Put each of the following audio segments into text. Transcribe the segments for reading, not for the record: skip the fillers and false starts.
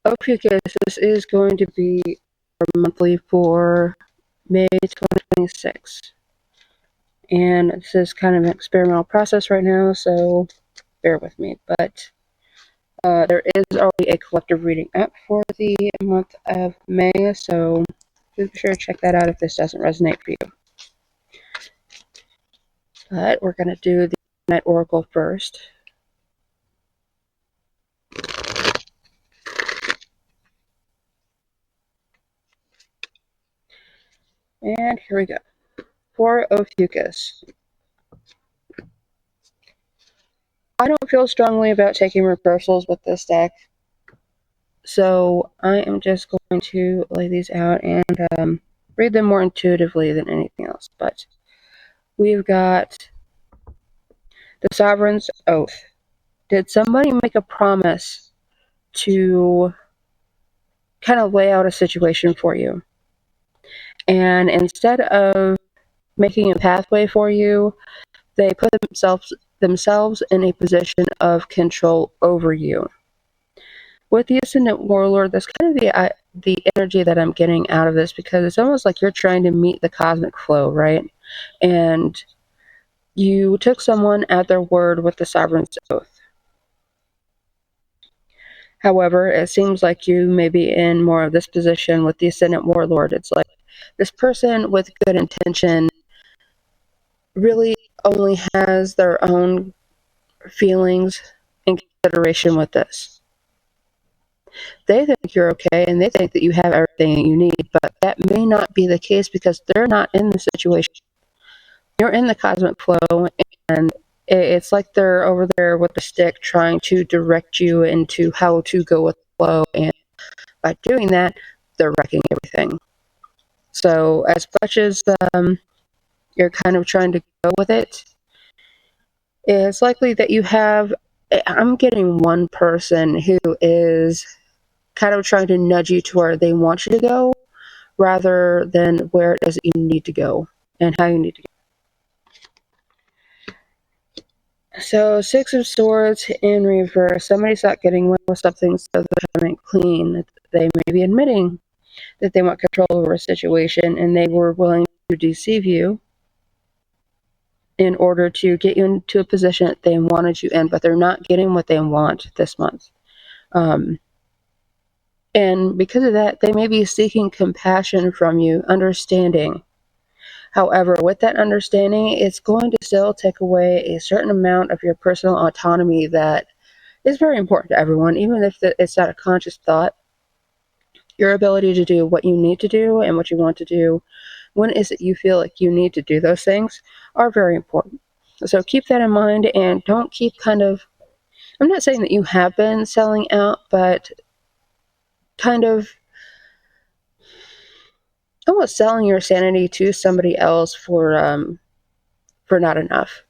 Ophiuchus, this is going to be monthly for May 2026. And this is kind of an experimental process right now, so bear with me. But there is already a collective reading up for the month of May, so be sure to check that out if this doesn't resonate for you. But we're going to do the Night Oracle first. And here we go. For Ophiuchus. I don't feel strongly about taking reversals with this deck, so I am just going to lay these out and read them more intuitively than anything else. But we've got the Sovereign's Oath. Did somebody make a promise to kind of lay out a situation for you? And instead of making a pathway for you, they put themselves in a position of control over you. With the Ascendant Warlord, that's kind of the energy that I'm getting out of this, because it's almost like you're trying to meet the cosmic flow, right? And you took someone at their word with the Sovereign's Oath. However, it seems like you may be in more of this position with the Ascendant Warlord. It's like this person with good intention really only has their own feelings and consideration with this. They think you're okay, and they think that you have everything you need, but that may not be the case because they're not in the situation. You're in the cosmic flow, and it's like they're over there with the stick trying to direct you into how to go with the flow, and by doing that, they're wrecking everything. So as much as you're kind of trying to go with it, it's likely that you have, I'm getting one person who is kind of trying to nudge you to where they want you to go, rather than where it is that you need to go and how you need to go. So, Six of Swords in reverse. Somebody's not getting well with something, so they're coming clean. They may be admitting that they want control over a situation, and they were willing to deceive you in order to get you into a position that they wanted you in, but they're not getting what they want this month. And because of that, they may be seeking compassion from you, understanding. However, with that understanding, it's going to still take away a certain amount of your personal autonomy that is very important to everyone, even if it's not a conscious thought. Your ability to do what you need to do and what you want to do, when is it you feel like you need to do those things, are very important. So keep that in mind, and don't keep I'm not saying that you have been selling out, but kind of almost selling your sanity to somebody else for not enough,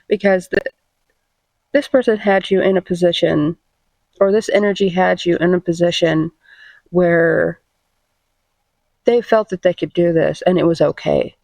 because this person had you in a position, or this energy had you in a position where they felt that they could do this and it was okay,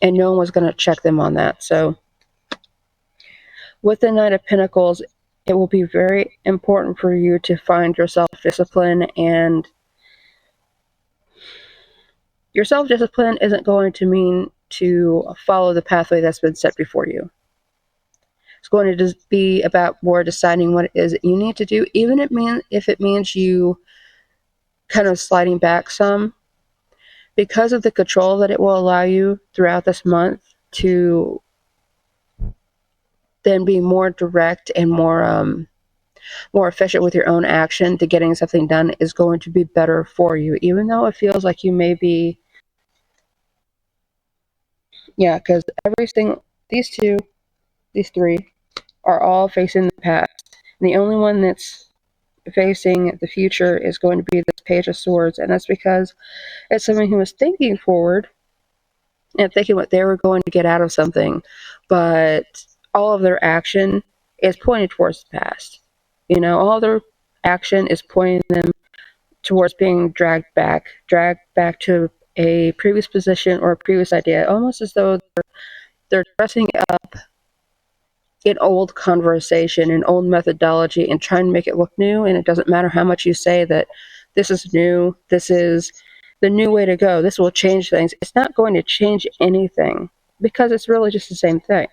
and no one was going to check them on that. So with the Knight of Pentacles, it will be very important for you to find your self-discipline, and your self-discipline isn't going to mean to follow the pathway that's been set before you. It's going to just be about more deciding what it is that you need to do, even if it means you kind of sliding back some, because of the control that it will allow you throughout this month to then be more direct and more efficient with your own action to getting something done is going to be better for you, even though it feels like you may be, because these three are all facing the past. And the only one that's facing the future is going to be this Page of Swords, and that's because it's someone who was thinking forward and thinking what they were going to get out of something, but all of their action is pointed towards the past. All their action is pointing them towards being dragged back to a previous position or a previous idea, almost as though they're dressing up an old conversation, an old methodology, and try and make it look new. And it doesn't matter how much you say that this is new, this is the new way to go, this will change things. It's not going to change anything because it's really just the same thing.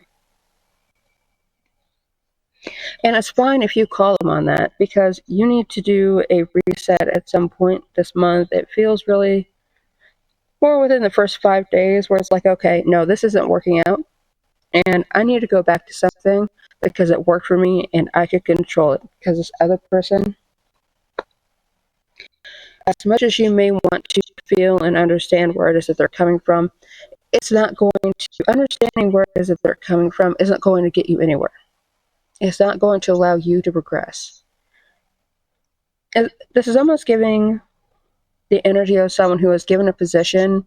And it's fine if you call them on that, because you need to do a reset at some point this month. It feels really more within the first 5 days where it's like, okay, no, this isn't working out. And I need to go back to something because it worked for me and I could control it. Because this other person, as much as you may want to feel and understand where it is that they're coming from, it's not going to, understanding where it is that they're coming from isn't going to get you anywhere. It's not going to allow you to progress. And this is almost giving the energy of someone who was given a position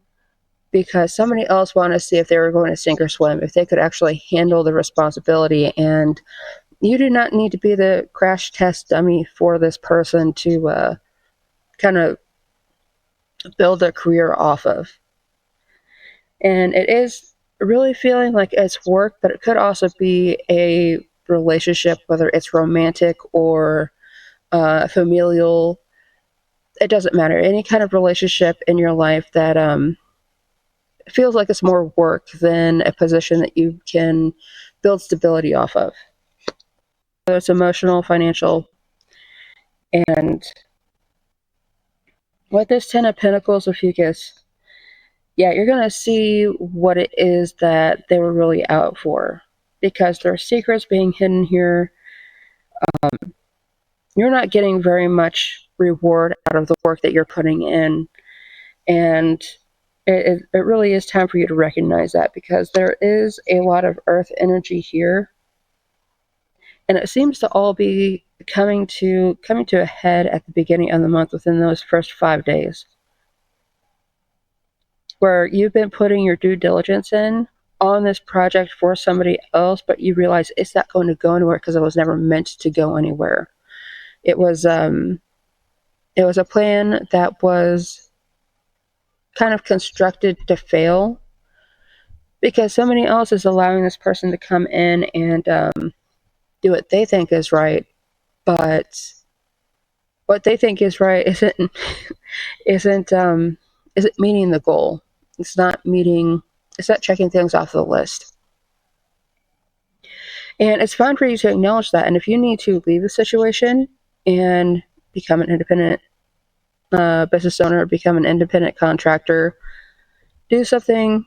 because somebody else wanted to see if they were going to sink or swim, if they could actually handle the responsibility. And you do not need to be the crash test dummy for this person to kind of build a career off of. And it is really feeling like it's work, but it could also be a relationship, whether it's romantic or familial. It doesn't matter. Any kind of relationship in your life that feels like it's more work than a position that you can build stability off of. Whether it's emotional, financial, and with this Ten of Pentacles, Ophiuchus, yeah, you're going to see what it is that they were really out for. Because there are secrets being hidden here. You're not getting very much reward out of the work that you're putting in. And it really is time for you to recognize that, because there is a lot of earth energy here. And it seems to all be coming to a head at the beginning of the month within those first 5 days. Where you've been putting your due diligence in on this project for somebody else, but you realize it's not going to go anywhere because it was never meant to go anywhere. It was a plan that was kind of constructed to fail because somebody else is allowing this person to come in and do what they think is right, but what they think is right isn't meeting the goal. It's not checking things off the list. And it's fine for you to acknowledge that. And if you need to leave the situation and become an independent business owner, become an independent contractor, do something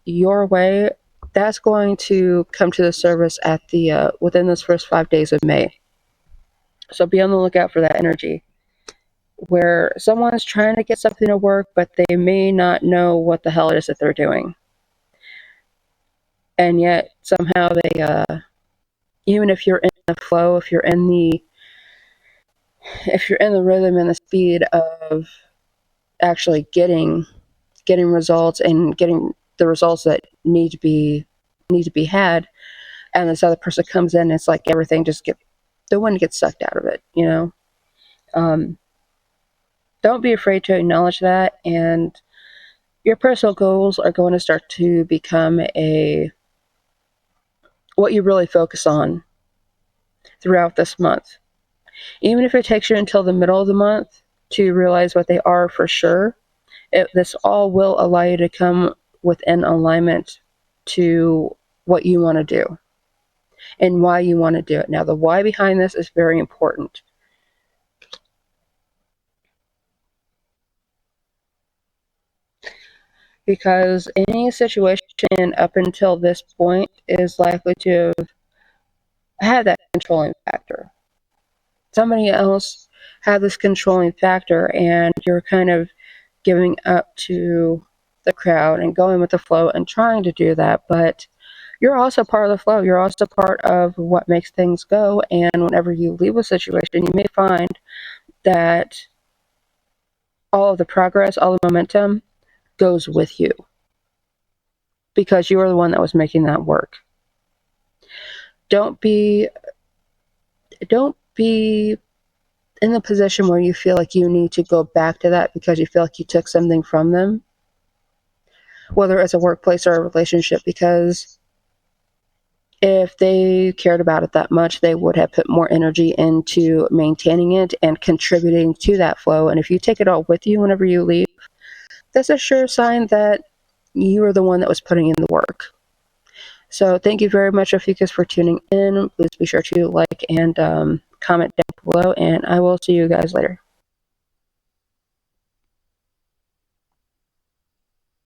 your way, that's going to come to the surface at the within those first 5 days of May. So be on the lookout for that energy, where someone is trying to get something to work, but they may not know what the hell it is that they're doing. And yet somehow they, even if you're in the flow, if you're in the rhythm and the speed of actually getting results and getting the results that need to be had, and this other person comes in, it's like everything just the wind gets sucked out of it, you know. Don't be afraid to acknowledge that, and your personal goals are going to start to become what you really focus on throughout this month. Even if it takes you until the middle of the month to realize what they are for sure, this all will allow you to come within alignment to what you want to do and why you want to do it. Now, the why behind this is very important. Because any situation up until this point is likely to have that controlling factor. Somebody else had this controlling factor, and you're kind of giving up to the crowd and going with the flow and trying to do that, but you're also part of the flow. You're also part of what makes things go, and whenever you leave a situation, you may find that all of the progress, all the momentum goes with you because you are the one that was making that work. Don't be in the position where you feel like you need to go back to that because you feel like you took something from them, whether it's a workplace or a relationship, because if they cared about it that much, they would have put more energy into maintaining it and contributing to that flow. And if you take it all with you whenever you leave, that's a sure sign that you are the one that was putting in the work. So thank you very much, Ophiuchus, for tuning in. Please be sure to like and comment down below, and I will see you guys later.